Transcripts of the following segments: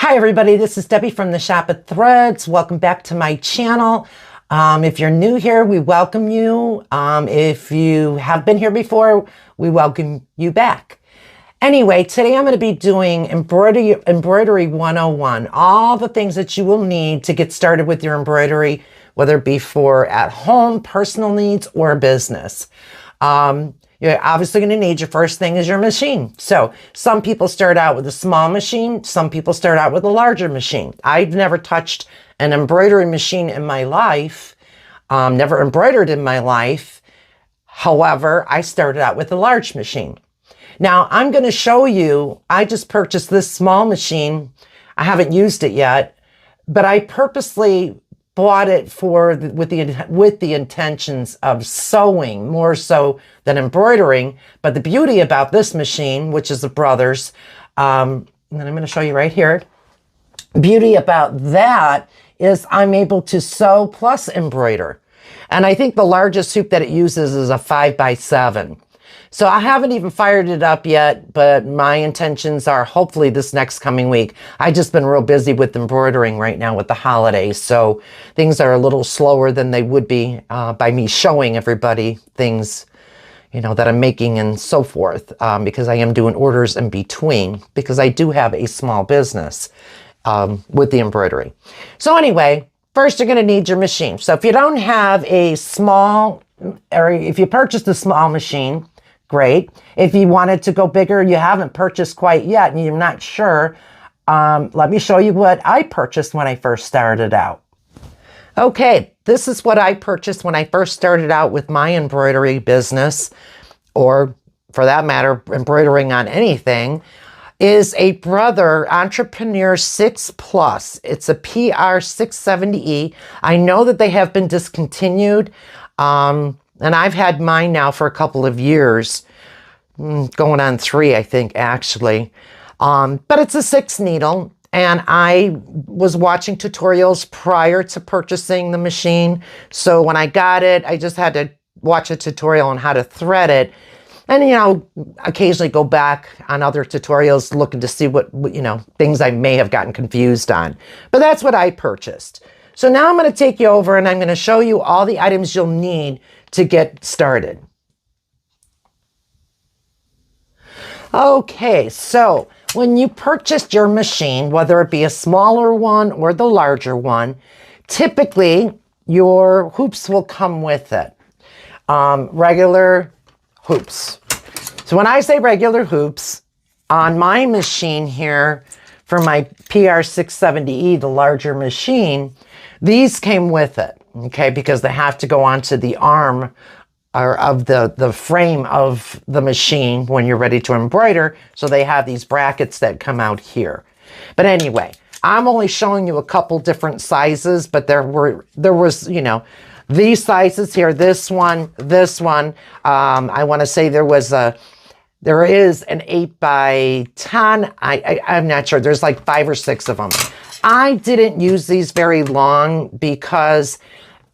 Hi everybody, this is Debbie from the Shop at Threads. Welcome back to my channel. If you're new here, we welcome you. If you have been here before, we welcome you back. Anyway, today I'm going to be doing Embroidery 101, all the things that you will need to get started with your embroidery, whether it be for at home, personal needs, or business. You're obviously going to need your first thing is your machine. So some people start out with a small machine. Some people start out with a larger machine. I've never touched an embroidery machine in my life, never embroidered in my life. However, I started out with a large machine. Now I'm going to show you, I just purchased this small machine. I haven't used it yet, but I purposely bought it with the intentions of sewing more so than embroidering. But the beauty about this machine, which is a Brothers, and I'm going to show you right here. Beauty about that is I'm able to sew plus embroider. And I think the largest hoop that it uses is a 5x7. So I haven't even fired it up yet, but my intentions are hopefully this next coming week. I've just been real busy with embroidering right now with the holidays. So things are a little slower than they would be by me showing everybody things, you know, that I'm making and so forth, because I am doing orders in between because I do have a small business with the embroidery. So anyway, first you're going to need your machine. So if you don't have a small, or if you purchased a small machine, great. If you wanted to go bigger, you haven't purchased quite yet and you're not sure, let me show you what I purchased when I first started out. Okay, this is what I purchased when I first started out with my embroidery business, or for that matter, embroidering on anything, is a Brother Entrepreneur 6 Plus. It's a Pr670e. I know that they have been discontinued, and I've had mine now for a couple of years, going on 3, I think, actually. But it's a 6 needle, and I was watching tutorials prior to purchasing the machine. So when I got it, I just had to watch a tutorial on how to thread it. And, you know, occasionally go back on other tutorials looking to see what, you know, things I may have gotten confused on. But that's what I purchased. So now I'm going to take you over and I'm going to show you all the items you'll need to get started. Okay, so when you purchased your machine, whether it be a smaller one or the larger one, typically your hoops will come with it. Regular hoops. So when I say regular hoops, on my machine here, for my Pr670e, the larger machine, these came with it, okay, because they have to go onto the arm or of the frame of the machine when you're ready to embroider. So they have these brackets that come out here. But anyway, I'm only showing you a couple different sizes, but there was, you know, these sizes here, this one. I want to say there is an 8x10. I'm not sure. There's like 5 or 6 of them. I didn't use these very long because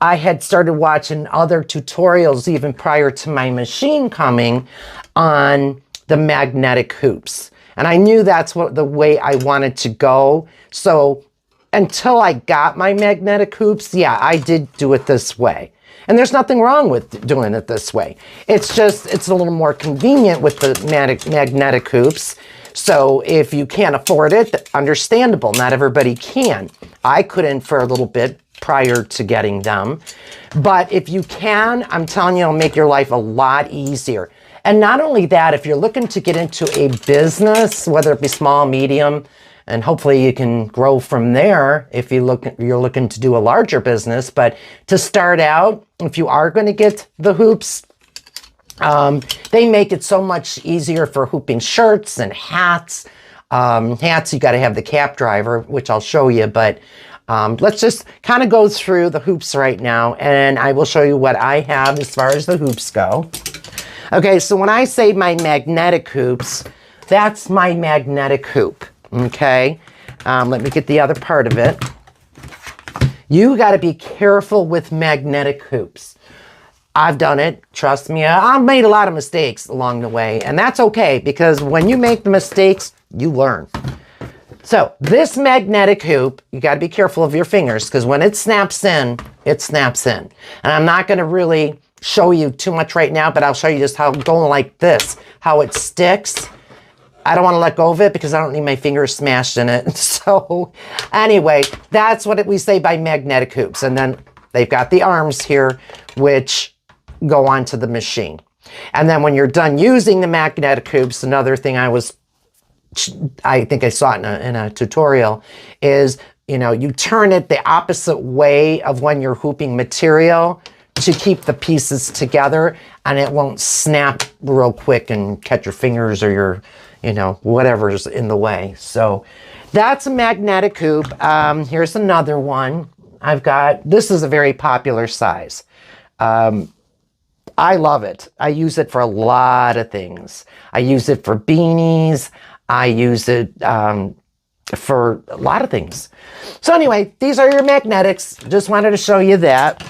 I had started watching other tutorials even prior to my machine coming on the magnetic hoops. And I knew that's the way I wanted to go. So until I got my magnetic hoops, yeah, I did do it this way. And there's nothing wrong with doing it this way. It's just, it's a little more convenient with the magnetic hoops. So if you can't afford it, understandable. Not everybody can. I couldn't for a little bit prior to getting them. But if you can, I'm telling you, it'll make your life a lot easier. And not only that, if you're looking to get into a business, whether it be small, medium, and hopefully you can grow from there if you're looking to do a larger business. But to start out, if you are going to get the hoops, they make it so much easier for hooping shirts and hats. Hats, you got to have the cap driver, which I'll show you. But let's just kind of go through the hoops right now, and I will show you what I have as far as the hoops go. Okay, so when I say my magnetic hoops, that's my magnetic hoop. Okay, let me get the other part of it. You got to be careful with magnetic hoops. I've done it, trust me. I've made a lot of mistakes along the way, and that's okay because when you make the mistakes, you learn. So this magnetic hoop, you got to be careful of your fingers because when it snaps in, it snaps in. And I'm not going to really show you too much right now, but I'll show you just how going like this, how it sticks. I don't want to let go of it because I don't need my fingers smashed in it. So anyway, that's what we say by magnetic hoops. And then they've got the arms here, which go onto the machine. And then when you're done using the magnetic hoops, another thing I think I saw it in a tutorial is, you turn it the opposite way of when you're hooping material to keep the pieces together, and it won't snap real quick and catch your fingers or your, whatever's in the way. So that's a magnetic hoop. Here's another one. This is a very popular size. I love it. I use it for a lot of things. I use it for beanies. I use it for a lot of things. So anyway, these are your magnetics. Just wanted to show you that.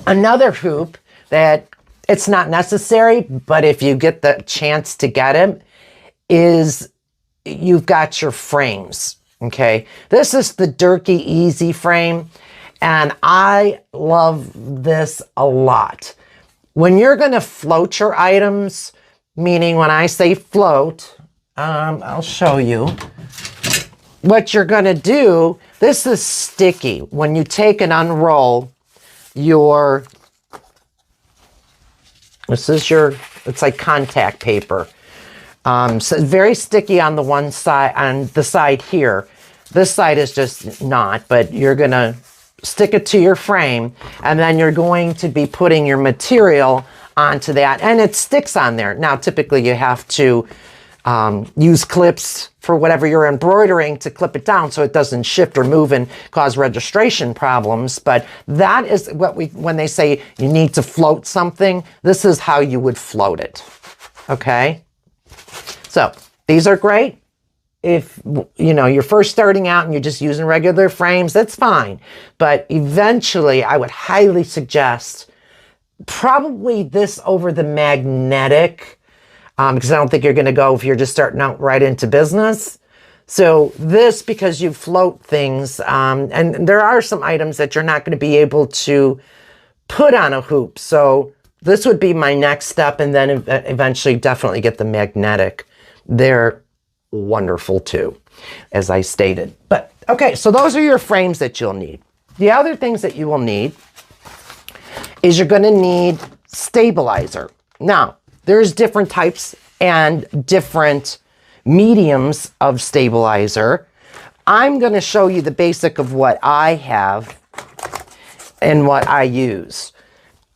Another hoop that it's not necessary, but if you get the chance to get it, is you've got your frames, okay? This is the Durkee Easy frame, and I love this a lot. When you're going to float your items, meaning when I say float, I'll show you. What you're going to do, this is sticky. When you take and unroll it's like contact paper. So it's very sticky on the one side, on the side here. This side is just not, but you're going to stick it to your frame, and then you're going to be putting your material onto that, and it sticks on there. Now, typically you have to use clips for whatever you're embroidering to clip it down so it doesn't shift or move and cause registration problems. But that is what when they say you need to float something, this is how you would float it. Okay? So these are great. If you're first starting out and you're just using regular frames, that's fine. But eventually I would highly suggest probably this over the magnetic, because I don't think you're going to go if you're just starting out right into business. So this, because you float things, and there are some items that you're not going to be able to put on a hoop. So this would be my next step, and then eventually definitely get the magnetic. They're wonderful too, as I stated. But okay, so those are your frames that you'll need. The other things that you will need is you're going to need stabilizer. Now, there's different types and different mediums of stabilizer. I'm going to show you the basic of what I have and what I use.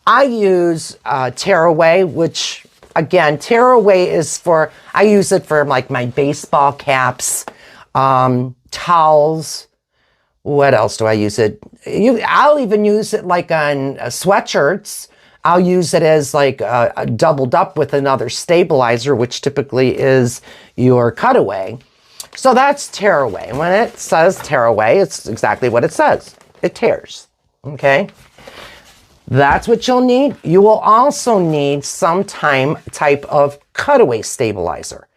I use tearaway, which again, tearaway is I use it for like my baseball caps, towels. What else do I use it? I'll even use it like on sweatshirts. I'll use it as like doubled up with another stabilizer, which typically is your cutaway. So that's tearaway. And when it says tearaway, it's exactly what it says. It tears, okay? That's what you'll need. You will also need some type of cutaway stabilizer.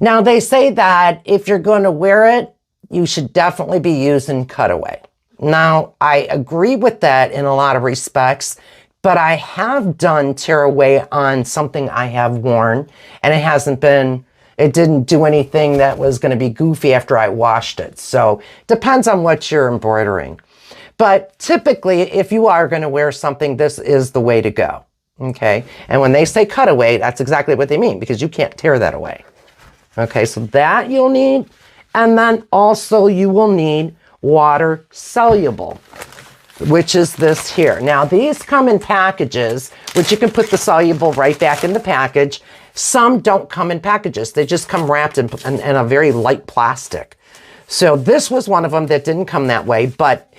Now, they say that if you're going to wear it, you should definitely be using cutaway. Now, I agree with that in a lot of respects, but I have done tearaway on something I have worn, and it didn't do anything that was going to be goofy after I washed it. So it depends on what you're embroidering. But typically, if you are going to wear something, this is the way to go, okay? And when they say cutaway, that's exactly what they mean, because you can't tear that away. Okay, so that you'll need. And then also you will need water soluble, which is this here. Now, these come in packages, which you can put the soluble right back in the package. Some don't come in packages. They just come wrapped in a very light plastic. So this was one of them that didn't come that way, but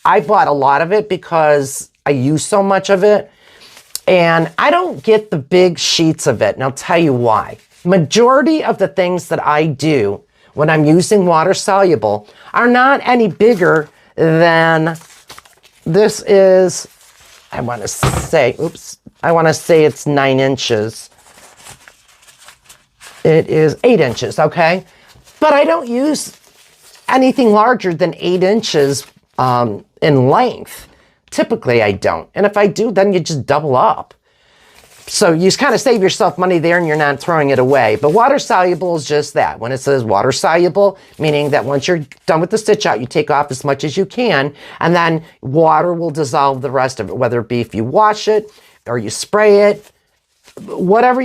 I bought a lot of it because I use so much of it, and I don't get the big sheets of it, and I'll tell you why. Majority of the things that I do when I'm using water soluble are not any bigger than this is. I want to say it's 9 inches. It is 8 inches, okay? But I don't use anything larger than 8 inches in length. Typically I don't. And if I do, then you just double up. So you just kind of save yourself money there and you're not throwing it away. But water soluble is just that. When it says water soluble, meaning that once you're done with the stitch out, you take off as much as you can, and then water will dissolve the rest of it, whether it be if you wash it or you spray it, whatever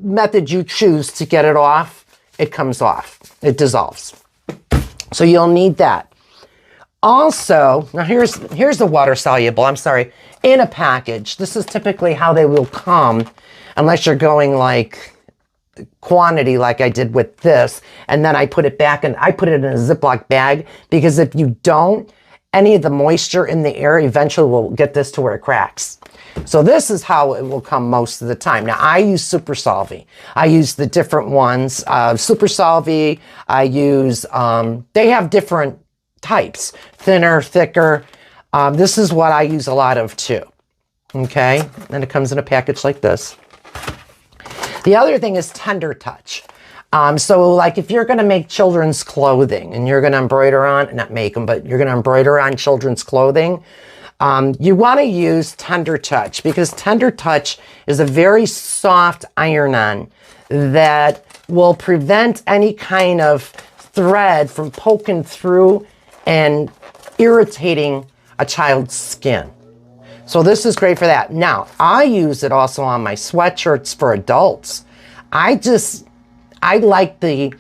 method you choose to get it off, it comes off. It dissolves. So you'll need that. Also, now here's the water soluble, I'm sorry, in a package. This is typically how they will come, unless you're going like quantity like I did with this, and then I put it back and I put it in a Ziploc bag, because if you don't, any of the moisture in the air eventually will get this to where it cracks. So this is how it will come most of the time. Now I use Super Solvy. I use the different ones. Super Solvy, I use, they have different types, thinner, thicker. This is what I use a lot of too. Okay, and it comes in a package like this. The other thing is Tender Touch. So like if you're going to make children's clothing and you're going to embroider on, not make them, but you're going to embroider on children's clothing, you want to use Tender Touch, because Tender Touch is a very soft iron-on that will prevent any kind of thread from poking through and irritating a child's skin. So this is great for that. Now, I use it also on my sweatshirts for adults. I like the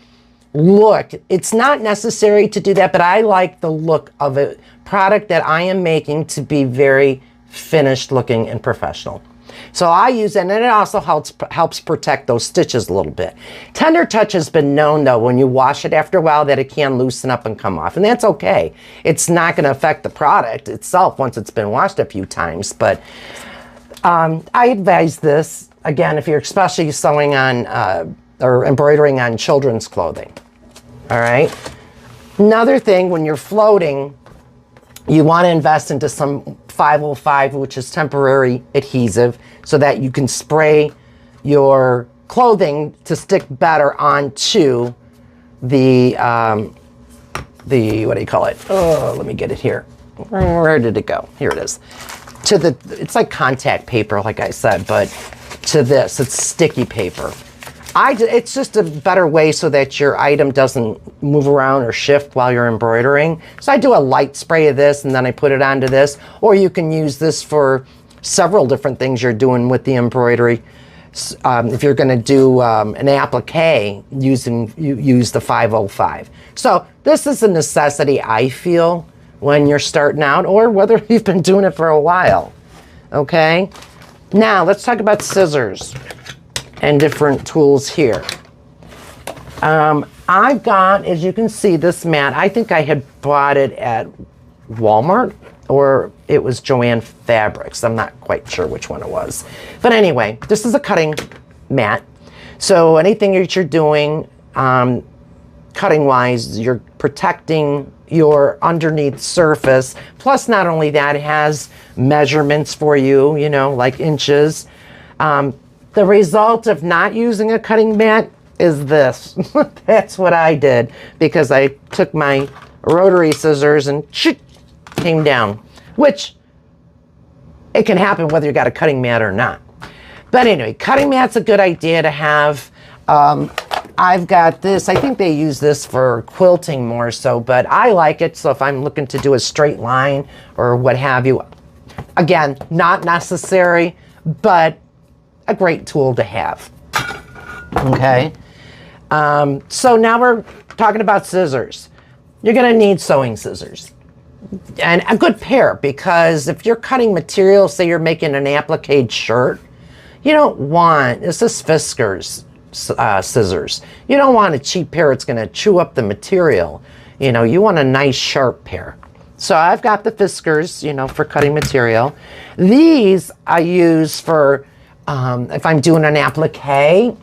look. It's not necessary to do that, but I like the look of a product that I am making to be very finished looking and professional. So I use it, and it also helps protect those stitches a little bit. Tender Touch has been known, though, when you wash it after a while, that it can loosen up and come off, and that's okay. It's not going to affect the product itself once it's been washed a few times, but I advise this, again, if you're especially sewing on or embroidering on children's clothing. All right. Another thing, when you're floating, you want to invest into some 505, which is temporary adhesive, so that you can spray your clothing to stick better onto the what do you call it? Oh, let me get it here. Where did it go? Here it is. It's like contact paper, like I said, but to this, it's sticky paper. It's just a better way so that your item doesn't move around or shift while you're embroidering. So I do a light spray of this, and then I put it onto this. Or you can use this for several different things you're doing with the embroidery. If you're going to do an applique, use the 505. So this is a necessity, I feel, when you're starting out, or whether you've been doing it for a while. Okay? Now, let's talk about scissors and different tools here. I've got, as you can see, this mat. I think I had bought it at Walmart, or it was Joann Fabrics. I'm not quite sure which one it was. But anyway, this is a cutting mat. So anything that you're doing cutting-wise, you're protecting your underneath surface. Plus, not only that, it has measurements for you, you know, like inches. The result of not using a cutting mat is this. That's what I did, because I took my rotary scissors and came down, which it can happen whether you got a cutting mat or not. But anyway, cutting mat's a good idea to have. I've got this. I think they use this for quilting more so, but I like it. So if I'm looking to do a straight line or what have you, again, not necessary, but a great tool to have. Okay. So now we're talking about scissors. You're going to need sewing scissors, and a good pair, because if you're cutting material, say you're making an applique shirt, you don't want, this is Fiskars scissors. You don't want a cheap pair. It's going to chew up the material. You know, you want a nice sharp pair. So I've got the Fiskars, you know, for cutting material. These I use for if I'm doing an applique.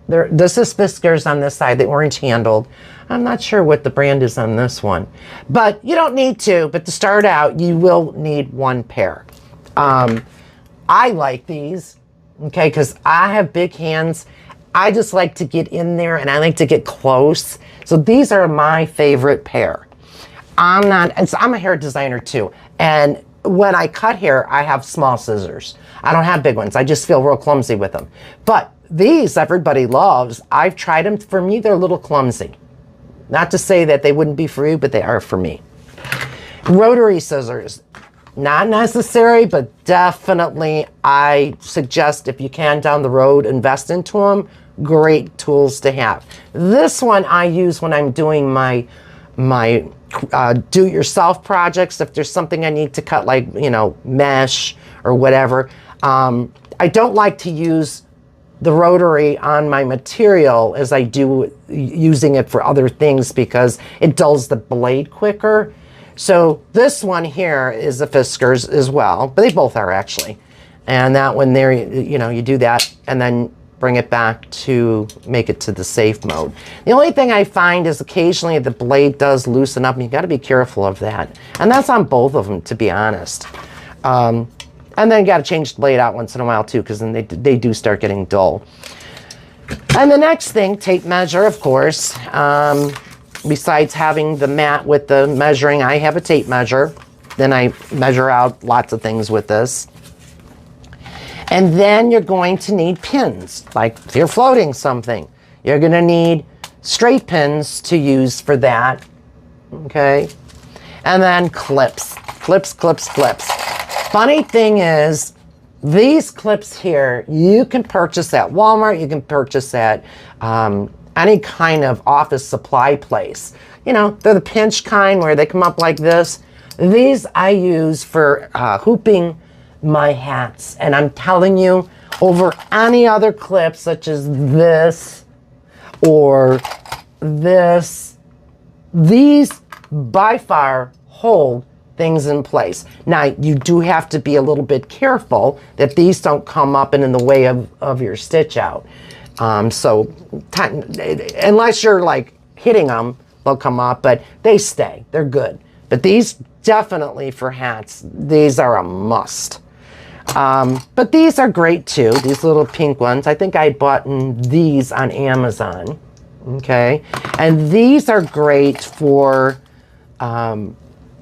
This is Fiskars on this side, the orange handled. I'm not sure what the brand is on this one, but you don't need to. But to start out, you will need one pair. I like these, okay, because I have big hands. I just like to get in there and I like to get close. So these are my favorite pair. I'm a hair designer too. And when I cut hair, I have small scissors. I don't have big ones. I just feel real clumsy with them. But these everybody loves. I've tried them. For me, they're a little clumsy. Not to say that they wouldn't be for you, but they are for me. Rotary scissors. Not necessary, but definitely I suggest if you can down the road, invest into them. Great tools to have. This one I use when I'm doing my do-it-yourself projects. If there's something I need to cut, like, you know, mesh or whatever. I don't like to use the rotary on my material as I do using it for other things because it dulls the blade quicker. So this one here is a Fiskars as well, but they both are actually. And that one there, you know, you do that and then bring it back to make it to the safe mode. The only thing I find is occasionally the blade does loosen up and you got to be careful of that. And that's on both of them, to be honest. And then you got to change the blade out once in a while too, because then they do start getting dull. And the next thing, tape measure, of course. Besides having the mat with the measuring, I have a tape measure. Then I measure out lots of things with this. And then you're going to need pins. Like if you're floating something, you're going to need straight pins to use for that. Okay. And then clips. Clips, clips, clips. Funny thing is, these clips here, you can purchase at Walmart. You can purchase at any kind of office supply place. You know, they're the pinch kind where they come up like this. These I use for hooping my hats. And I'm telling you, over any other clip such as this or this, these by far hold things in place. Now, you do have to be a little bit careful that these don't come up and in the way of your stitch out. So unless you're like hitting them, they'll come up, but they stay. They're good. But these definitely for hats, these are a must. But these are great too, these little pink ones. I think I bought these on Amazon. Okay. And these are great for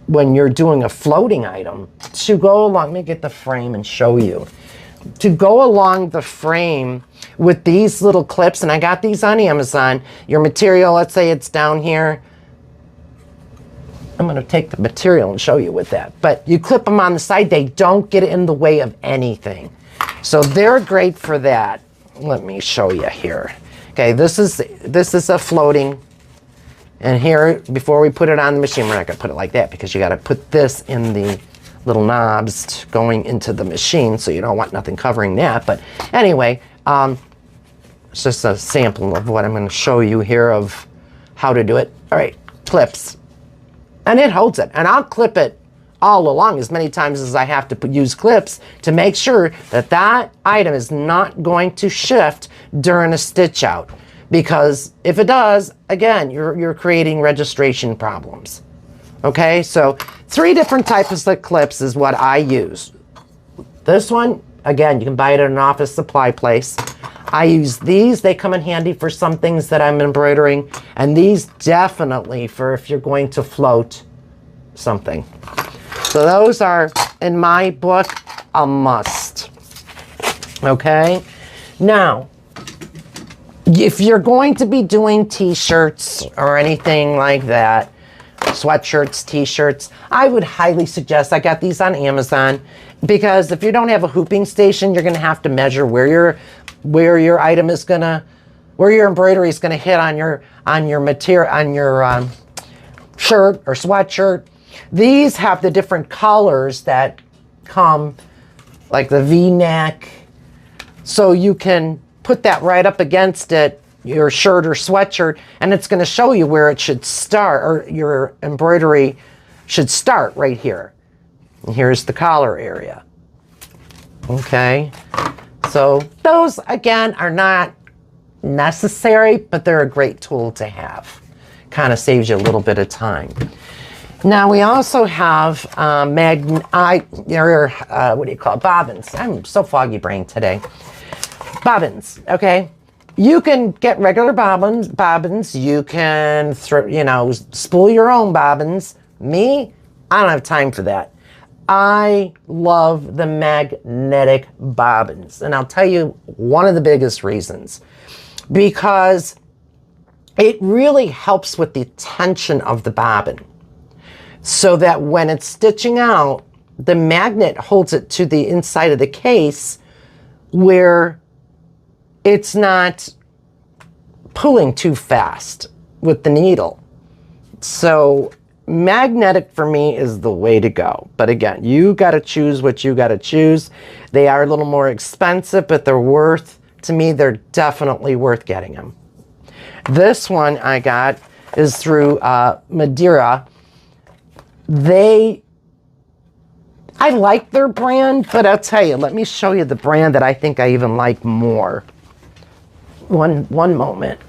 when you're doing a floating item to go along. Let me get the frame and show you. To go along the frame with these little clips, and I got these on Amazon. Your material, let's say it's down here. I'm going to take the material and show you with that. But you clip them on the side. They don't get in the way of anything. So they're great for that. Let me show you here. Okay, this is a floating. And here, before we put it on the machine, we're not going to put it like that because you got to put this in the little knobs going into the machine, so you don't want nothing covering that. But anyway, it's just a sample of what I'm going to show you here of how to do it. All right, clips. And it holds it. And I'll clip it all along as many times as I have to use clips to make sure that that item is not going to shift during a stitch out. Because if it does, again, you're creating registration problems. Okay, so 3 different types of clips is what I use. This one, again, you can buy it at an office supply place. I use these. They come in handy for some things that I'm embroidering. And these definitely for if you're going to float something. So those are, in my book, a must. Okay? Now, if you're going to be doing t-shirts or anything like that, sweatshirts, t-shirts, I would highly suggest, I got these on Amazon, because if you don't have a hooping station, you're going to have to measure where your item is going to, where your embroidery is going to hit on your material, on your shirt or sweatshirt. These have the different colors that come, like the V-neck, so you can put that right up against it, your shirt or sweatshirt, and it's going to show you where it should start, or your embroidery should start right here. And here's the collar area. Okay, so those again are not necessary, but they're a great tool to have. Kind of saves you a little bit of time. Now we also have what do you call it? Bobbins. I'm so foggy brain today. Bobbins, okay? You can get regular bobbins. You can spool your own bobbins. Me, I don't have time for that. I love the magnetic bobbins. And I'll tell you one of the biggest reasons. Because it really helps with the tension of the bobbin. So that when it's stitching out, the magnet holds it to the inside of the case where it's not pulling too fast with the needle. So magnetic for me is the way to go. But again, you got to choose what you got to choose. They are a little more expensive, but they're worth, to me, they're definitely worth getting them. This one I got is through Madeira. I like their brand, but I'll tell you, let me show you the brand that I think I even like more. One moment.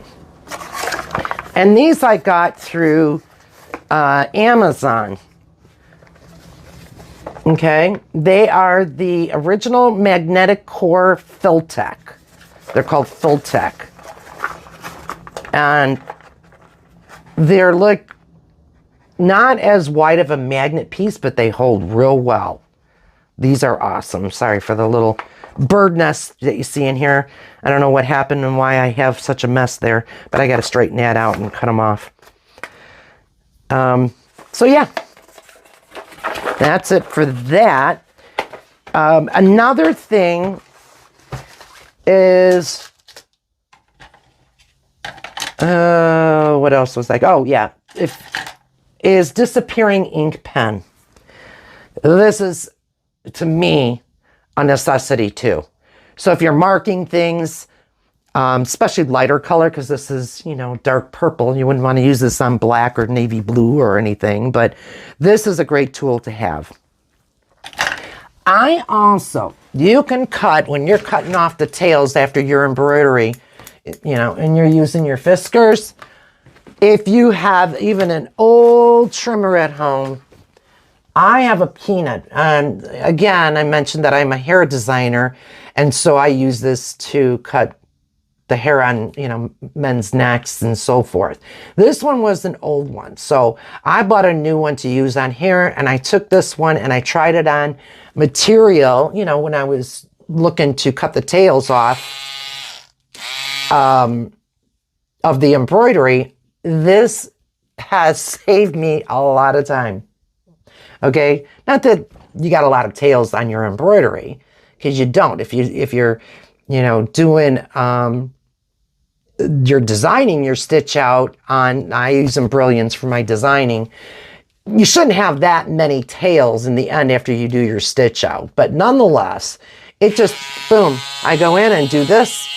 And these I got through Amazon. Okay, they are the original magnetic core Filtech. They're called Filtech. And they're like not as wide of a magnet piece, but they hold real well. These are awesome. Sorry for the little bird nest that you see in here. I don't know what happened and why I have such a mess there, but I got to straighten that out and cut them off. So yeah, that's it for that. Another thing is, what else was like? Oh yeah, is disappearing ink pen. This is, to me, a necessity too. So if you're marking things, especially lighter color, because this is, dark purple, you wouldn't want to use this on black or navy blue or anything, but this is a great tool to have. You can cut, when you're cutting off the tails after your embroidery, and you're using your fiskars, if you have even an old trimmer at home, I have a peanut. And again, I mentioned that I'm a hair designer, and so I use this to cut the hair on, men's necks and so forth. This one was an old one, so I bought a new one to use on hair, and I took this one and I tried it on material, when I was looking to cut the tails off of the embroidery. This has saved me a lot of time. Okay, not that you got a lot of tails on your embroidery, because you don't. If you're doing you're designing your stitch out on, I use Embrilliance for my designing, you shouldn't have that many tails in the end after you do your stitch out. But nonetheless, it just, boom, I go in and do this,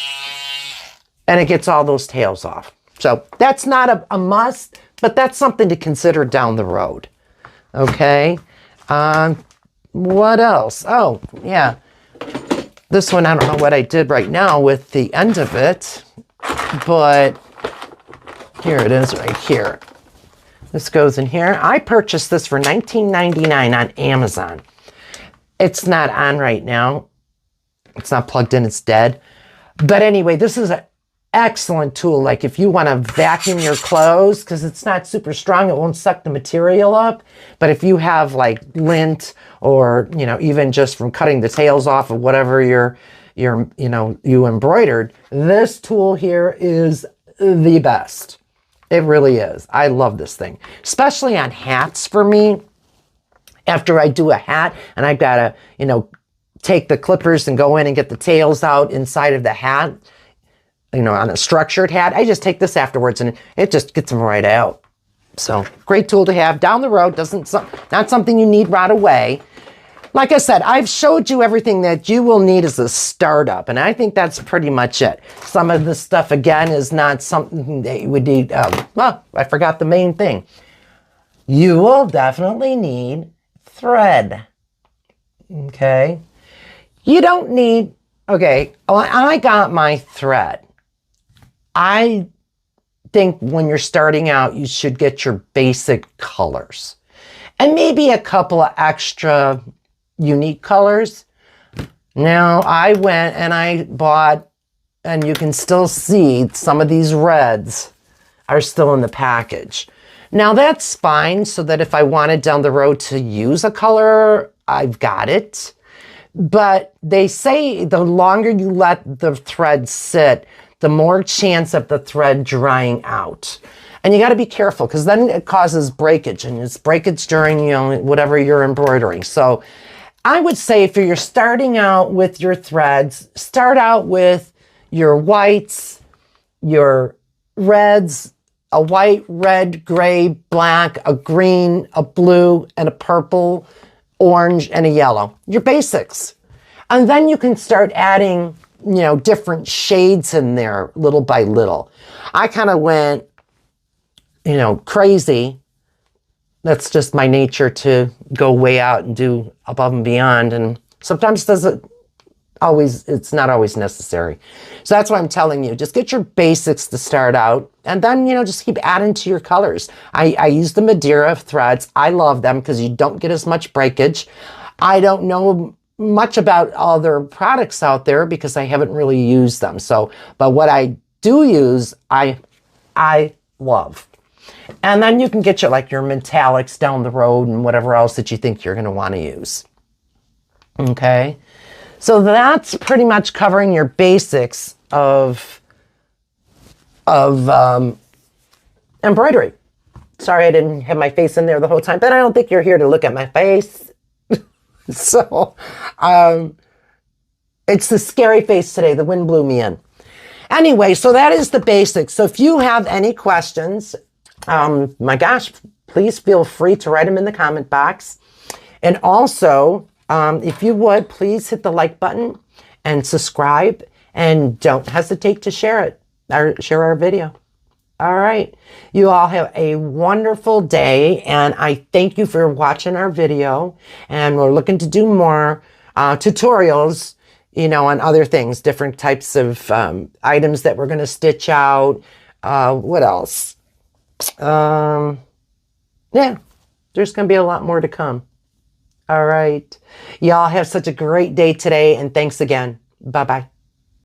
and it gets all those tails off. So that's not a must, but that's something to consider down the road. Okay, what else? Oh, yeah. This one, I don't know what I did right now with the end of it, but here it is right here. This goes in here. I purchased this for $19.99 on Amazon. It's not on right now. It's not plugged in, it's dead. But anyway, this is an excellent tool. Like if you want to vacuum your clothes, because it's not super strong, it won't suck the material up. But if you have like lint, or even just from cutting the tails off of whatever you embroidered, this tool here is the best. It really is. I love this thing, especially on hats for me. After I do a hat and I've got to, take the clippers and go in and get the tails out inside of the hat, on a structured hat, I just take this afterwards and it just gets them right out. So great tool to have down the road. Not something you need right away. Like I said, I've showed you everything that you will need as a startup, and I think that's pretty much it. Some of this stuff, again, is not something that you would need. Well, I forgot the main thing. You will definitely need thread. Okay. You don't need, okay, I got my thread. I think when you're starting out, you should get your basic colors and maybe a couple of extra unique colors. Now, I went and I bought and you can still see some of these reds are still in the package. Now that's fine, so that if I wanted down the road to use a color, I've got it. But they say the longer you let the thread sit, the more chance of the thread drying out. And you got to be careful, because then it causes breakage, and it's breakage during, you know, whatever you're embroidering. So I would say if you're starting out with your threads, start out with your whites, your reds, a white, red, gray, black, a green, a blue, and a purple, orange, and a yellow. Your basics. And then you can start adding, you know, different shades in there little by little. I kind of went, you know, crazy. That's just my nature to go way out and do above and beyond. And sometimes it's not always necessary. So that's what I'm telling you. Just get your basics to start out, and then, you know, just keep adding to your colors. I use the Madeira threads. I love them because you don't get as much breakage. I don't know much about other products out there because I haven't really used them. So, but what I do use, I love. And then you can get your, like, your metallics down the road and whatever else that you think you're going to want to use. Okay. So that's pretty much covering your basics of embroidery. Sorry I didn't have my face in there the whole time, but I don't think you're here to look at my face. So it's the scary face today. The wind blew me in. Anyway, so that is the basics. So if you have any questions, my gosh, please feel free to write them in the comment box. And also, if you would, please hit the like button and subscribe, and don't hesitate to share it, or share our video. All right. You all have a wonderful day, and I thank you for watching our video, and we're looking to do more tutorials, you know, on other things, different types of items that we're going to stitch out. What else? Yeah, there's going to be a lot more to come. All right. Y'all have such a great day today, and thanks again. Bye-bye.